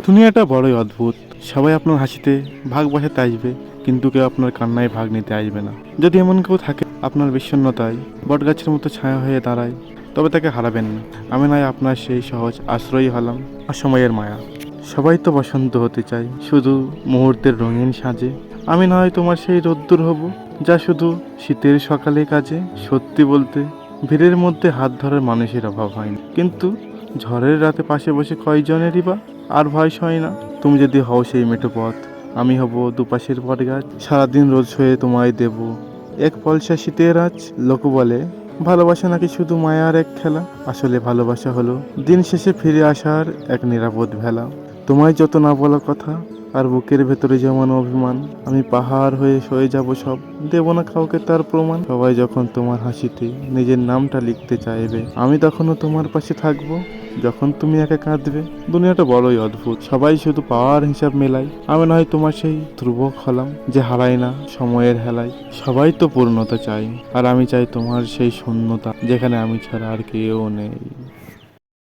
দুনিয়াটা বড়ই অদ্ভুত। সবাই আপনার হাসিতে ভাগ বসাতে আসবে, কিন্তু কেউ আপনার কান্নায় ভাগ নিতে আসবে না। যদি এমন কেউ থাকে আপনার বিষণ্ণতায় বটগাছের মতো ছায়া হয়ে দাঁড়ায়, তবে তাকে হারাবেন না। আমি নয় আপনার সেই সহজ আশ্রয়ই হলাম, অসময়ের মায়া। সবাই তো বসন্ত হতে চায়, শুধু মুহূর্তের রঙিন সাজে। আমি নয় তোমার সেই রোদ্দুর হব, যা শুধু শীতের সকালে কাজে। সত্যি বলতে, ভিড়ের মধ্যে হাত ধরার মানুষের অভাব হয়নি, কিন্তু ঝড়ের রাতে পাশে বসে কয়জনেরই বা আর ভয় সয় না। তুমি যদি হও সেই মেঠো পথ, আমি হব দুপাশের বটগাছ। সারাদিন রোজ হয়ে তোমায় দেব এক পলসা শীতের আঁচ। লোক বলে ভালোবাসা নাকি শুধু মায়ার এক খেলা, আসলে ভালোবাসা হলো দিন শেষে ফিরে আসার এক নিরাপদ ভেলা। তোমায় যত না বলা কথা, আর বুকের ভেতরে যেমন অভিমান, আমি পাহাড় হয়ে সয়ে যাব সব, দেব না কাউকে তার প্রমাণ। সবাই যখন তোমার হাসিতে নিজের নামটা লিখতে চাইবে, আমি তখনও তোমার পাশে থাকবো যখন তুমি একা কাঁদবে। দুনিয়াটা বড়ই অদ্ভুত, সবাই শুধু পাওয়ার হিসাব মেলায়। আমি নয় তোমার সেই ধ্রুবক হলাম, যে হারায় না সময়ের হেলায়। সবাই তো পূর্ণতা চাই, আর আমি চাই তোমার সেই শূন্যতা, যেখানে আমি ছাড়া আর কেউ নেই।